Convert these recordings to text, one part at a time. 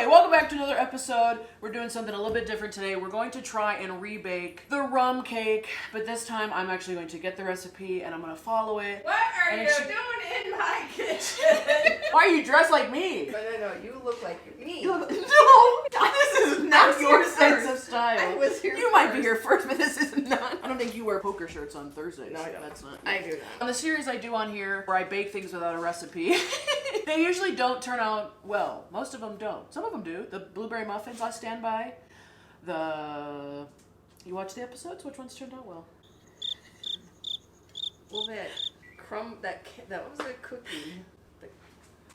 Anyway, welcome back to another episode. We're doing something a little bit different today. We're going to try and rebake the rum cake, but this time I'm actually going to get the recipe and I'm going to follow it. What are you doing in my kitchen? Why are you dressed like me? No, you look like me. No, this is not your sense of style. I was here You might be here first, but this is not. I don't think you wear poker shirts on Thursdays. No, I don't. That's not. I do not. On the series I do on here, where I bake things without a recipe, they usually don't turn out well. Most of them don't. Some of them do. The blueberry muffins I stand by. You watch the episodes? Which ones turned out well? Well, that was a cookie.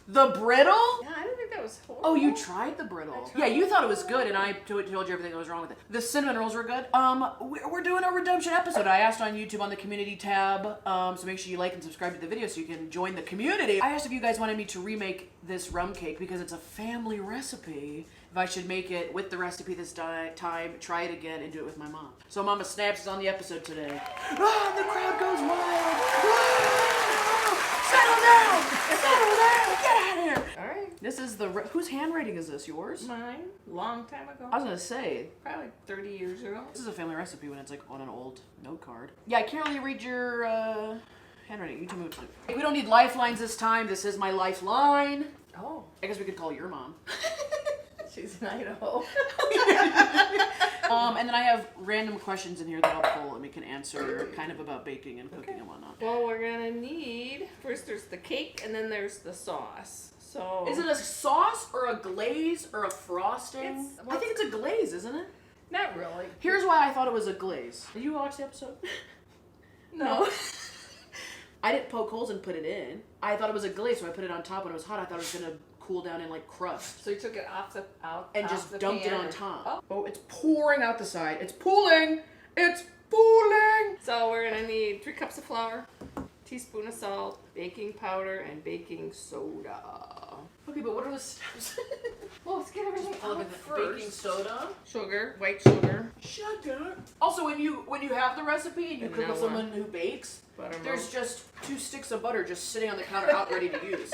The brittle? Yeah, I don't think that was horrible. Oh, you tried the brittle. Yeah, you thought it was good, and I told you everything that was wrong with it. The cinnamon rolls were good. We're doing a redemption episode. I asked on YouTube on the community tab, so make sure you like and subscribe to the video so you can join the community. I asked if you guys wanted me to remake this rum cake because it's a family recipe. If I should make it with the recipe this time, try it again, and do it with my mom. So Mama Snaps is on the episode today. Ah, the crowd goes wild. Settle down! Settle down! Get out of here! All right. This is whose handwriting is this? Yours? Mine. Long time ago. I was gonna say. Probably 30 years ago. This is a family recipe when it's like on an old note card. Yeah, I can't really read your handwriting. You tell me what to do. We don't need lifelines this time. This is my lifeline. Oh. I guess we could call your mom. She's in Idaho. And then I have random questions in here that I'll pull and we can answer kind of about baking and cooking and whatnot. Well, we're gonna need, first there's the cake and then there's the sauce. So Is it a sauce or a glaze or a frosting? I think it's a glaze, isn't it? Not really. Here's why I thought it was a glaze. Did you watch the episode? No. I didn't poke holes and put it in. I thought it was a glaze, so I put it on top when it was hot. I thought it was gonna cool down in like crust. So you took it out And just the dumped it pan on top. Oh. Oh, it's pouring out the side. It's pooling! It's pooling! So we're gonna need 3 cups of flour, teaspoon of salt, baking powder, and baking soda. Okay, but what are the steps? Well, let's get everything out first. Baking soda. Sugar, white sugar. Sugar. Also, when you have the recipe and you cook with Vanilla. someone who bakes, Buttermilk. there's just 2 sticks of butter just sitting on the counter out ready to use.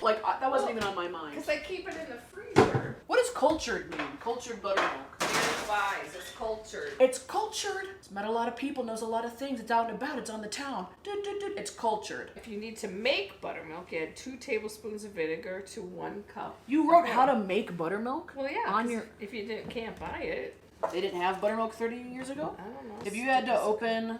Like, that wasn't even on my mind. Because I keep it in the freezer. What does cultured mean? Cultured buttermilk. It's wise. It's cultured. It's cultured. It's met a lot of people, knows a lot of things. It's out and about. It's on the town. It's cultured. If you need to make buttermilk, you add 2 tablespoons of vinegar to 1 cup. You wrote how to make buttermilk? Well, yeah. On your. If you can't buy it. They didn't have buttermilk 30 years ago? I don't know. If you had to open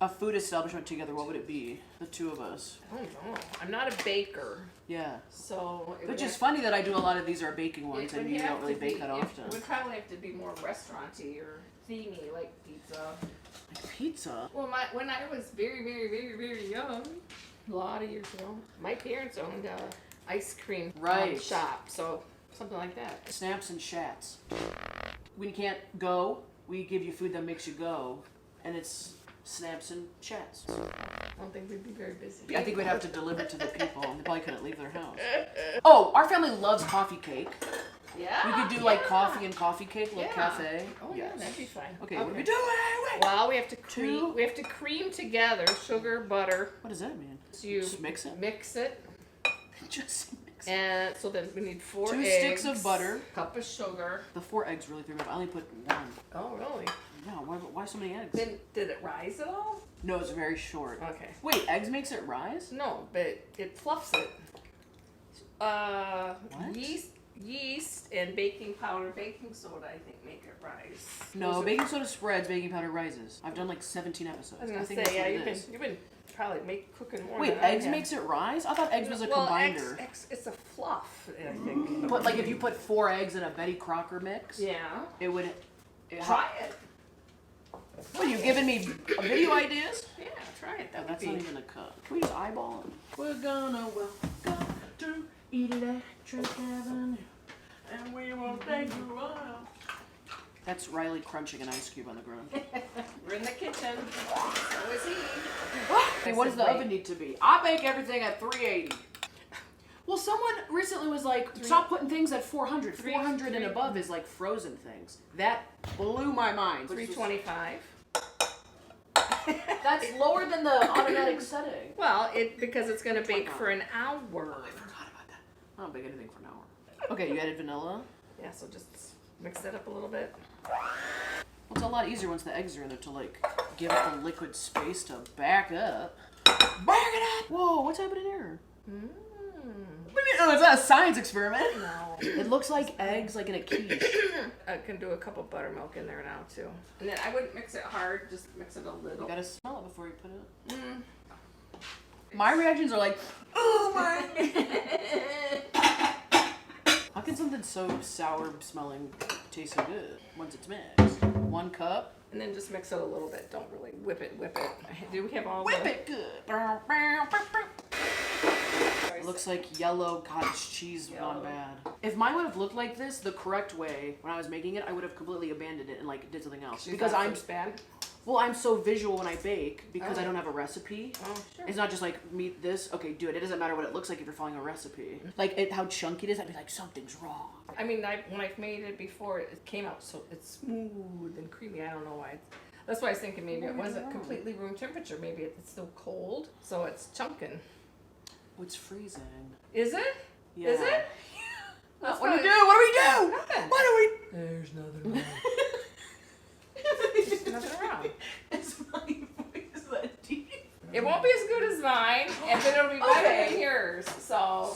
a food establishment together, what would it be? The 2 of us. I don't know. I'm not a baker. Yeah. So. Which is funny that I do a lot of these are baking ones and you don't really bake that often. It would probably have to be more restaurant-y or themey, like pizza. Like pizza? Well, when I was very, very, very, very young, a lot of years ago, my parents owned a ice cream shop, so something like that. Snaps and shats. When you can't go, we give you food that makes you go, and it's snaps and chats. I don't think we'd be very busy. I think we'd have to deliver to the people, and they probably couldn't leave their house. Oh, our family loves coffee cake. Yeah. We could do like coffee and coffee cake, little cafe. Oh yeah, that'd be fine. Okay, what are we doing? Wait. Well, we have to cream together sugar, butter. What does that mean? So you just mix it. Mix it. Just mix it. And so then we need 4 2 eggs. sticks of butter. Cup of sugar. The 4 eggs really threw me off. I only put 1. Oh really? Yeah. Why so many eggs? Then did it rise at all? No, it's very short. Okay. Wait, eggs makes it rise? No, but it fluffs it. What? Yeast and baking powder, baking soda, I think, make it rise. No, baking soda spreads, baking powder rises. I've done like 17 episodes. I was gonna think say, yeah, that's what you've been probably cooking more. Wait, than I eggs have. makes it rise? I thought eggs was a combiner. Eggs, it's a fluff, I think. But like if you put 4 eggs in a Betty Crocker mix, Yeah. it would. Try it. What are you giving me video ideas? Yeah, try it. That's not even a cup. Can we just eyeball it? We're gonna welcome to Electric Avenue, and we won't take you while. That's Riley crunching an ice cube on the ground. We're in the kitchen. So is he. Hey, what does the oven need to be? I bake everything at 380. Well, someone recently was like, stop putting things at 400. 400 and above is like frozen things. That blew my mind. 325. That's lower than the automatic setting. Well, because it's going to bake for an hour. Oh, I forgot about that. I don't bake anything for an hour. Okay, you added vanilla. Yeah, so just mix it up a little bit. Well, it's a lot easier once the eggs are in there to like give it the liquid space to back up. Back it up! Whoa, what's happening here? Oh, it's not a science experiment. No. It looks like eggs like in a quiche. I can do a cup of buttermilk in there now too. And then I wouldn't mix it hard, just mix it a little. You gotta smell it before you put it. My reactions are like, oh my. How can something so sour smelling taste so good once it's mixed? 1 cup. And then just mix it a little bit. Don't really whip it. Do we have all Whip it good. It looks like yellow cottage cheese gone bad. If mine would have looked like this the correct way when I was making it, I would have completely abandoned it and like did something else. Because I'm bad. Well, I'm so visual when I bake because I don't have a recipe. Oh, sure. It's not just like meet this, okay, do it. It doesn't matter what it looks like if you're following a recipe. Like how chunky it is, I'd be like, something's wrong. I mean, when I've made it before, it came out so it's smooth and creamy. I don't know why. That's why I was thinking maybe it wasn't completely room temperature. Maybe it's still cold, so it's chunking. Oh, it's freezing. Is it? Yeah. Is it? What do we do? What do we do? Nothing. What do we? There's nothing wrong. There's nothing wrong. It's my voice that deep. It won't be as good as mine, and then it'll be better than yours. So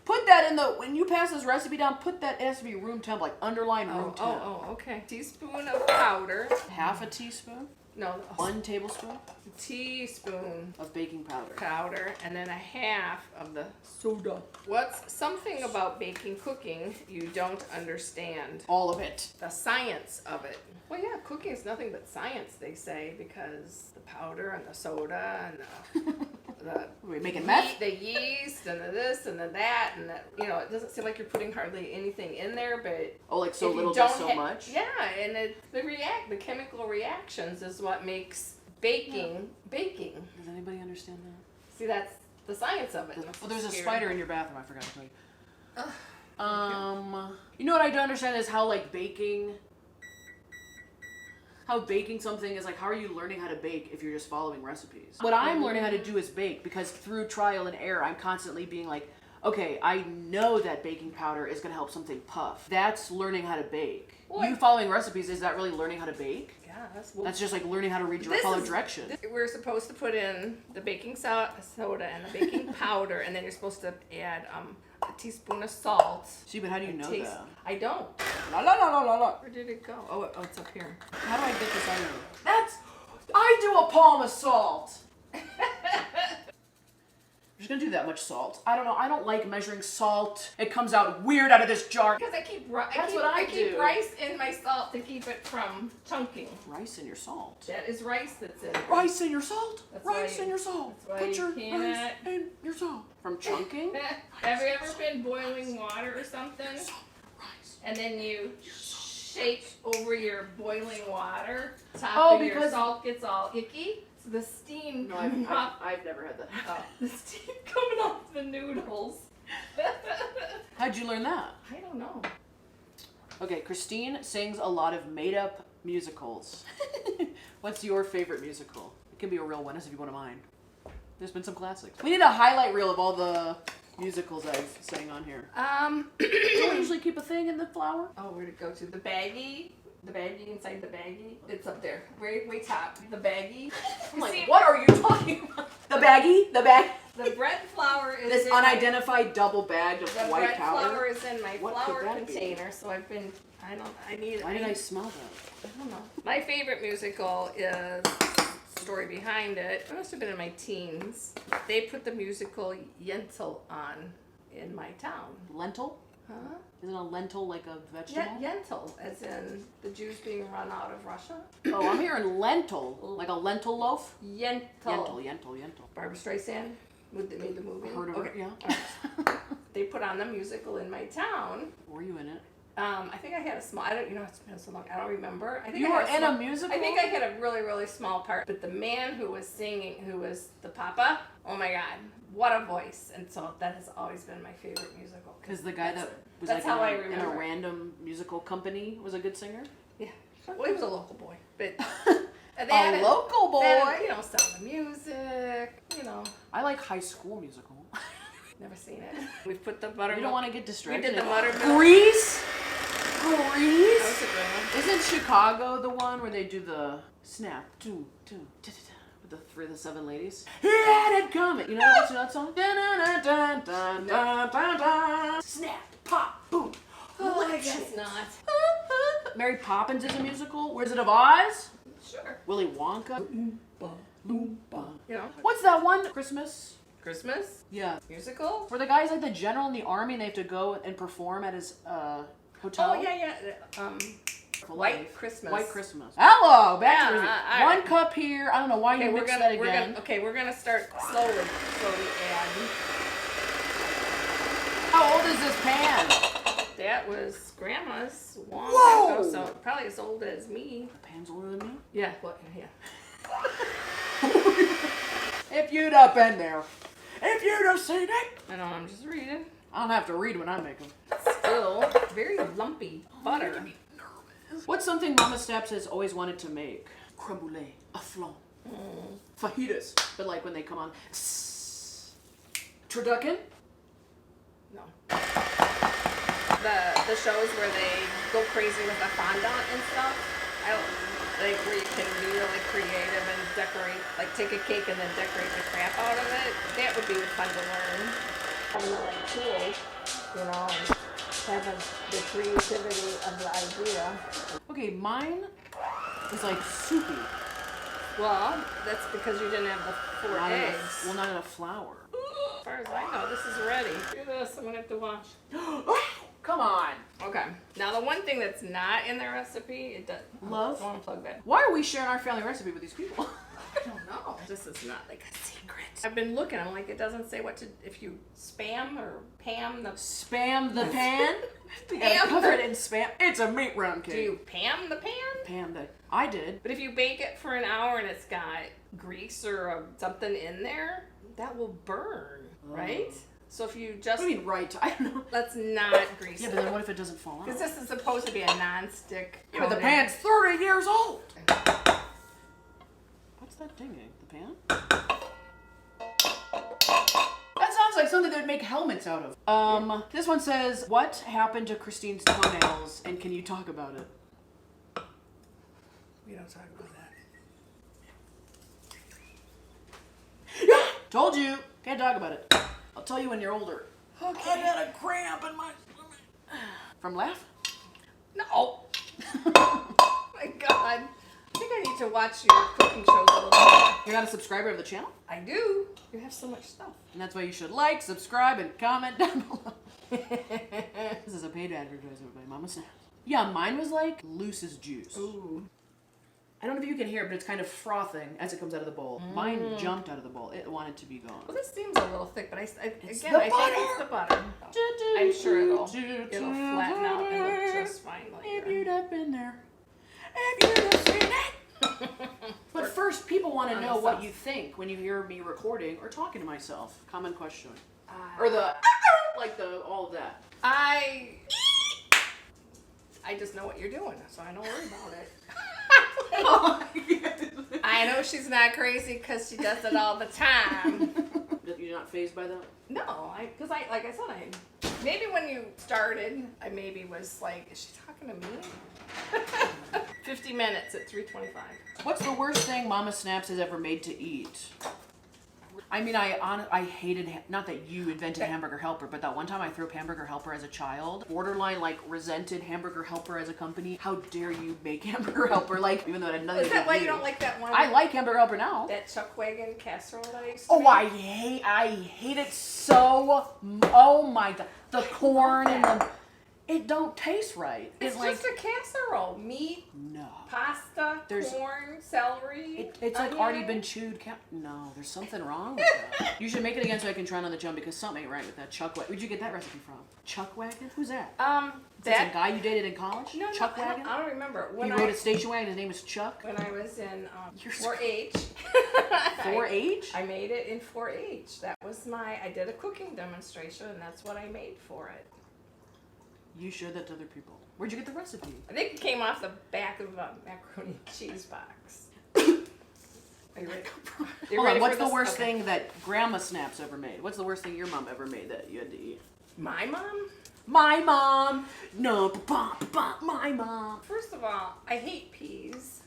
put that in the when you pass this recipe down. Put that, it has to be room temp, like underline room temp. Oh, okay. Teaspoon of powder. Half a teaspoon. No. 1 tablespoon Teaspoon of baking powder. And then a half of the soda. What's something about baking cooking you don't understand? All of it. The science of it. Well, yeah, cooking is nothing but science, they say, because the powder and the soda and the We're making meth? the yeast and the this and the that and that. You know, it doesn't seem like you're putting hardly anything in there, but oh, like so if you little, don't just so much. Yeah, and the chemical reactions is what makes baking. Does anybody understand that? See, that's the science of it. Well, there's a spider in your bathroom. I forgot to tell you. Okay. You know what I don't understand is how baking something is like, how are you learning how to bake if you're just following recipes? What I'm learning how to do is bake, because through trial and error, I'm constantly being like, okay, I know that baking powder is going to help something puff. That's learning how to bake. What? You following recipes, is that really learning how to bake? Yeah, That's just like learning how to follow directions. We're supposed to put in the baking soda and the baking powder, and then you're supposed to add a teaspoon of salt. See, but how do you know that? I don't. La la la la la la. Where did it go? Oh, it's up here. How do I get this out of here? I do a palm of salt. I'm just gonna do that much salt. I don't know. I don't like measuring salt. It comes out weird out of this jar. Because I keep do. rice in my salt to keep it from chunking. Rice in your salt. That is rice that's in it. Rice in your salt. That's Rice why- in your salt. that's why Put your you rice can't- in your salt. From chunking? Have you ever been boiling water or something? Salt, rice. And then you shake over your boiling water, top Oh, of your because- salt gets all icky. So the steam No, coming off, I've never had that. the steam coming off the noodles. How'd you learn that? I don't know. Okay, Christine sings a lot of made-up musicals. What's your favorite musical? It can be a real one, as if you want mine. There's been some classics. We need a highlight reel of all the musicals I've sang on here. Don't we usually keep a thing in the flour? Oh, where'd it go to? The baggie? The baggie inside the baggie? It's up there. Way top. The baggie. I'm like, See, what are you talking about? The baggie? The bag? the bread flour is This in unidentified double bag of the white bread powder? flour is in my What flour could that be? container, so I need Why did I smell that? I don't know. My favorite musical is story behind it. I must have been in my teens. They put the musical Yentl on in my town. Lentil? Huh? Isn't a lentil like a vegetable? Yentl, as in the Jews being run out of Russia. Oh, I'm hearing lentil. Like a lentil loaf? Yentl. Yentl. Barbara Streisand made the movie. Heard of it, yeah. They put on the musical in my town. Were you in it? I think I had a small. It's been so long. I don't remember. I think You I were had in small, a musical? I think I had a really, really small part. But the man who was singing, who was the Papa, oh my God, what a voice! And so that has always been my favorite musical. Because the guy that was that's like how I in a remember. random musical company was a good singer? Yeah. Well, he was a local boy, but A local boy? Sound of Music. I like High School Musical. Never seen it. We put the buttermilk. You don't want to get distracted. We did the buttermilk. Grease? That Grease? was a good one. Isn't Chicago the one where they do the snap? With the 3 of the 7 ladies? Let it come. You know that song? Snap, pop, boom. Oh, I guess not. Mary Poppins is a musical. Wizard of Oz? Sure. Willy Wonka? You know, What's that one? Christmas? Christmas Yeah. musical. Where the guy's like the general in the army and they have to go and perform at his hotel? Oh yeah. White Christmas. White Christmas. Hello, back to Yeah, review. all right. 1 cup here. I don't know why you mixed that again. We're gonna start slowly add. How old is this pan? That was Grandma's long Whoa! time ago, so probably as old as me. The pan's older than me? Yeah. What? Yeah. If you'd have been there. If you'd have seen it. I know. I'm just reading. I don't have to read when I make them. Still very lumpy butter. What's something Mama Steps has always wanted to make? Creme brulee, a flan, fajitas. But like when they come on, turducken. No. The shows where they go crazy with the fondant and stuff. I don't like where you can be really creative and decorate, like take a cake and then decorate the crap out of it. That would be fun to learn. Having the right tools, you know, and having the creativity of the idea. Okay, mine is like soupy. Well, that's because you didn't have the 4 eggs. Well, not enough flour. As far as I know, this is ready. Do this. I'm gonna have to wash. Come on. Okay. Now the one thing that's not in the recipe, it does. Love? I want to plug that. Why are we sharing our family recipe with these people? I don't know. This is not like a secret. I've been looking. I'm like, it doesn't say what to. If you spam or Pam the. Spam the pan? You gotta Pam cover the- it in spam. It's a meat round cake. Do you Pam the pan? Pam the. I did. But if you bake it for an hour and it's got grease or something in there, that will burn, right? So if you just. What do you mean right? I don't know. Let's not grease Yeah, it. but then what if it doesn't fall out? Because this is supposed to be a non-stick. Yeah, but the coating. pan's 30 years old. What's that dinging? The pan? That sounds like something they would make helmets out of. This one says, what happened to Christine's toenails and can you talk about it? We don't talk about that. Yeah! Told you! Can't talk about it. I'll tell you when you're older. Okay. I got a cramp in my stomach. From laugh? No. Oh my God. I think I need to watch your cooking shows a little more. You're not a subscriber of the channel? I do. You have so much stuff. And that's why you should like, subscribe, and comment down below. This is a paid advertisement by Mama Snaps. Yeah, mine was like loose as juice. Ooh. I don't know if you can hear it, but it's kind of frothing as it comes out of the bowl. Mine jumped out of the bowl. It wanted to be gone. Well, this seems a little thick, but I think it's the butter. I'm sure it'll flatten out and look just fine If later. you'd have been there. If you'd have seen it. But first, people want to know what you think when you hear me recording or talking to myself. Common question. Or the, like all of that. I just know what you're doing, so I don't worry about it. I know she's not crazy because she does it all the time. You're not fazed by that? No, because like I said, maybe when you started, I maybe was like, is she talking to me? 50 minutes at 3:25. What's the worst thing Mama Snaps has ever made to eat? I mean, I hated, not that you invented Hamburger Helper, but that one time I threw up Hamburger Helper as a child, borderline like resented Hamburger Helper as a company. How dare you make Hamburger Helper, like, even though it had nothing to Is do that why with you don't like that one? I like Hamburger Helper now. That Chuck Wagon casserole that I used to Oh, make? I hate it so, oh my God. The corn and the, it don't taste right. It's just a casserole. Meat, no. pasta, corn, celery. It's like onion. already been chewed. No, there's something wrong with that. You should make it again so I can try it on the chum because something ain't right with that Chuck Wagon. Where'd you get that recipe from? Chuck Wagon? Who's that? That's a guy you dated in college? No, Chuck Wagon? I don't remember. He rode a station wagon. His name was Chuck. When I was in You're 4-H. 4-H? I made it in 4-H. That was I did a cooking demonstration, and that's what I made for it. You showed that to other people. Where'd you get the recipe? I think it came off the back of a macaroni and cheese box. Are you ready? Hold on, what's the worst thing that Grandma Snaps ever made? What's the worst thing your mom ever made that you had to eat? My mom? My mom. No, my mom. First of all, I hate peas.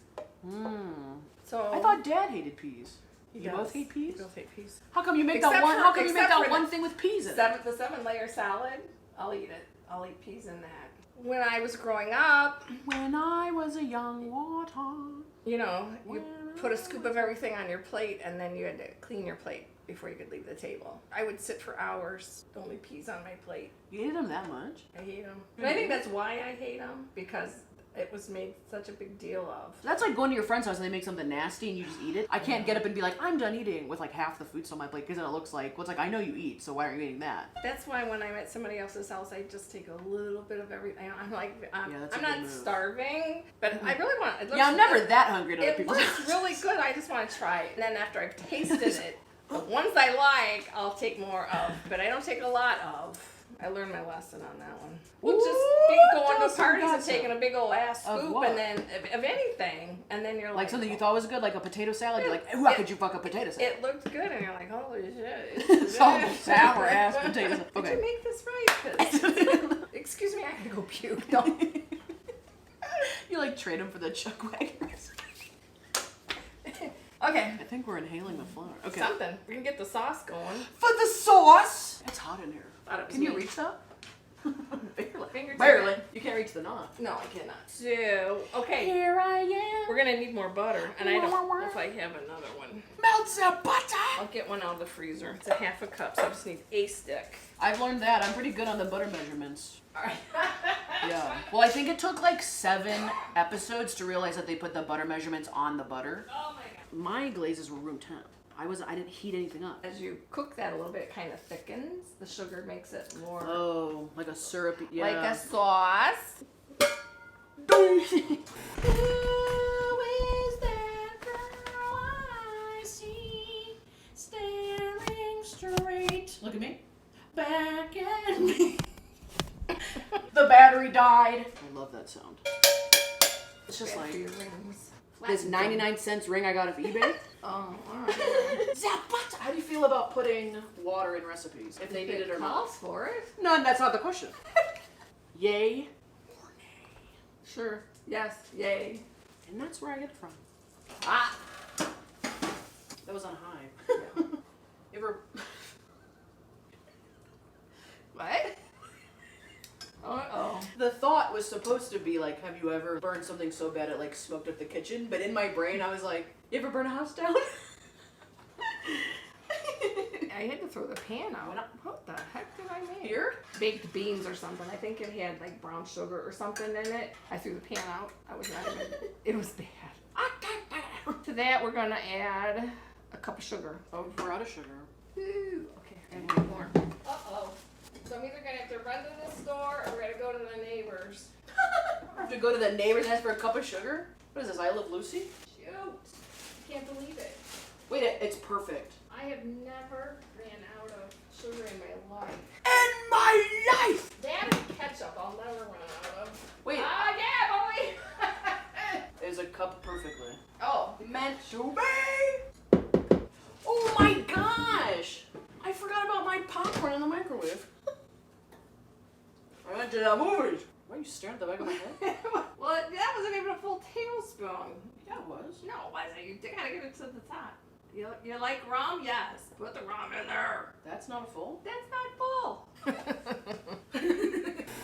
So I thought Dad hated peas. You both hate peas? We both hate peas. How come you make that one? How come you make that one thing with peas in it? The 7-layer salad. I'll eat it. I'll eat peas in that. When I was growing up, when I was a young water, you know, you put a scoop of everything on your plate, and then you had to clean your plate before you could leave the table. I would sit for hours, only peas on my plate. You ate them that much? I hate them. And I think that's why I hate them, because it was made such a big deal of. That's like going to your friend's house and they make something nasty and you just eat it. I can't get up and be like, I'm done eating with like half the food on my plate, because then it looks like, well, it's like, I know you eat, so why aren't you eating that? That's why when I'm at somebody else's house, I just take a little bit of everything. I'm like, I'm not starving, but I really want it. I'm never that hungry to other people's house. It looks really good. I just want to try it. And then after I've tasted it, the ones I like, I'll take more of, but I don't take a lot of. I learned my lesson on that one. We'll just be going to parties and taking a big old ass scoop and then of anything, and then you're like something you thought was good, like a potato salad. You're like, how could you fuck a potato salad? It looked good, and you're like, holy shit! It's all sour ass potatoes. Did you make this right? Excuse me, I gotta go puke. Don't. You like trade them for the chuck wagon. Okay. I think we're inhaling the flour. Okay. Something. We can get the sauce going. For the sauce. It's hot in here. Can you reach that? Barely. Barely. You can't reach the knob. No, I cannot. So, okay. Here I am. We're gonna need more butter, and I don't know if I have another one. Melt the butter. I'll get one out of the freezer. It's a half a cup, so I just need a stick. I've learned that. I'm pretty good on the butter measurements. All right. Yeah. Well, I think it took like 7 episodes to realize that they put the butter measurements on the butter. Oh my god. My glazes were room temp. I didn't heat anything up. As you cook that a little bit, it kind of thickens. The sugar makes it more. Oh, like a syrupy. Yeah. Like a sauce. Who is that girl I see staring straight? Look at me. Back at me. The battery died. I love that sound. It's just like this 99-cent ring I got off eBay. Oh, alright. How do you feel about putting water in recipes? If they need it or not? Calls for it. No, that's not the question. Yay or nay? Sure. Yes. Yay. And that's where I get it from. Ah. That was on high. Yeah. You ever? What? Uh-oh. The thought was supposed to be like, have you ever burned something so bad it like smoked up the kitchen? But in my brain, I was like, you ever burn a house down? I had to throw the pan out. What the heck did I make? Here? Baked beans or something. I think it had like brown sugar or something in it. I threw the pan out. I was not even. It was bad. To that, we're gonna add a cup of sugar. Oh, we're out of sugar. Ooh, okay, and one more. Uh-oh. So I'm either gonna have to run to the store or we're gonna go to the neighbors. I have to go to the neighbors and ask for a cup of sugar? What is this, I Love Lucy? Shoot. I can't believe it. Wait, it's perfect. I have never ran out of sugar in my life. In my life! That and ketchup I'll never run out of. Wait. Yeah, boy! It's a cup perfectly. Oh. Meant to be! Oh my gosh! I forgot about my popcorn in the microwave. I went to the movies. Why are you staring at the back of my head? Well, that wasn't even a full tablespoon. Yeah, it was. No, it wasn't. You gotta get it to the top. You like rum? Yes. Put the rum in there. That's not a full? That's not full.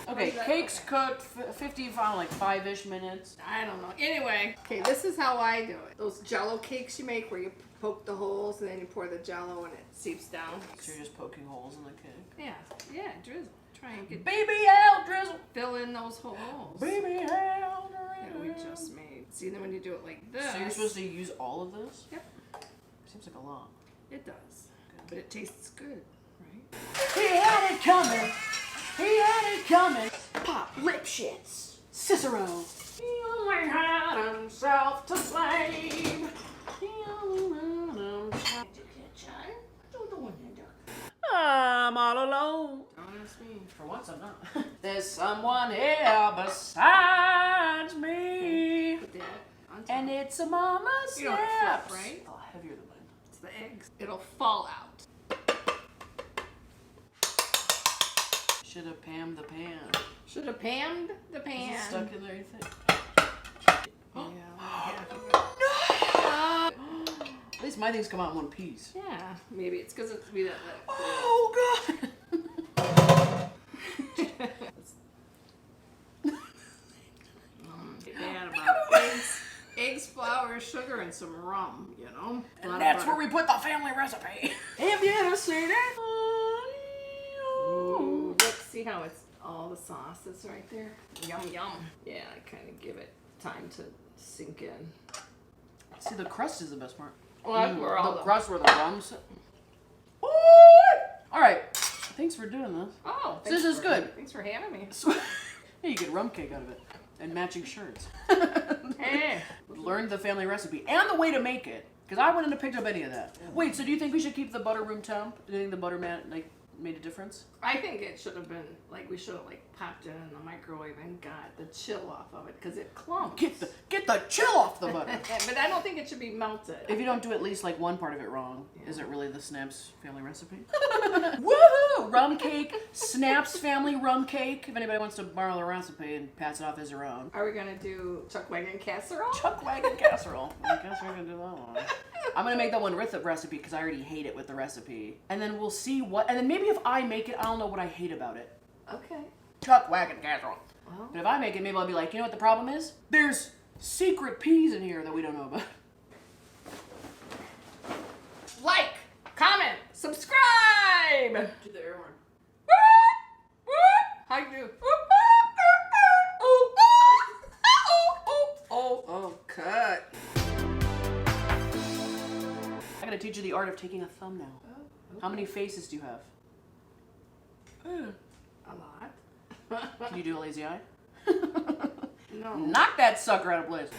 Okay, cake's cooked 55, like 5-ish minutes. I don't know. Anyway, okay, this is how I do it. Those Jell-O cakes you make where you poke the holes and then you pour the Jell-O and it seeps down. So you're just poking holes in the cake? Yeah, drizzle. Try and get Baby hell drizzle. Fill in those holes. Baby hell That we just made. See, then when you do it like this. So you're supposed to use all of this? Yep. Seems like a lot. It does. But it tastes good, right? He had it coming. He had it coming. Pop lip shits. Cicero. He only had himself to blame. He only had himself to I'm all alone. Don't ask me. For once, I'm not. There's someone here besides me. Put that on top. And it's a mama You don't snaps. flip, right? Oh, heavy eggs, it'll fall out. Should have pammed the pan. Should have panned the pan. Is it stuck in there, you think? Yeah. At least my things come out in one piece. Yeah, maybe it's because it's be that. Oh, God. Bad about eggs, flour, sugar, and some rum, you know? And that's where we put the family recipe. Have you ever seen it? Ooh, look, see how it's all the sauces right there? Yum, yum. Yeah, I kind of give it time to sink in. See, the crust is the best part. Well, that's where all the crust where the rum's. Ooh! All right. Thanks for doing this. Oh, This is good. Thanks for having me. Yeah, you get rum cake out of it. And matching shirts. Hey. Learned the family recipe and the way to make it. Because I wouldn't have picked up any of that. Wait, so do you think we should keep the butter room temp? Do you think the butter made a difference? I think it should have been, like, we should have, like, popped it in the microwave and got the chill off of it, because it clumps. Get the chill off the butter. But I don't think it should be melted. If you don't do at least like one part of it wrong, is it really the Snaps family recipe? Woohoo! Rum cake, Snaps family rum cake. If anybody wants to borrow the recipe and pass it off as their own. Are we going to do chuck wagon casserole? Chuck wagon casserole. I guess we're gonna do that one. I'm gonna make that one with the recipe because I already hate it with the recipe. And then we'll see what, and then maybe if I make it, I'll know what I hate about it. Okay. Chuck wagon casserole. Well. But if I make it, maybe I'll be like, you know what the problem is? There's secret peas in here that we don't know about. Like, comment, subscribe. Do the air horn. How you do? Oh, cut. I gotta teach you the art of taking a thumbnail. Oh, okay. How many faces do you have? A lot. Can you do a lazy eye? No. Knock that sucker out of place.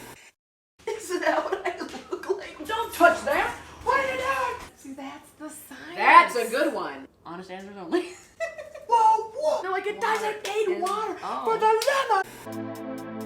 Isn't that what I look like? Don't touch that! What are you doing? See, that's the science. That's a good one. Honest answers only. Whoa, whoa! They're like, it doesn't need water for the lemon.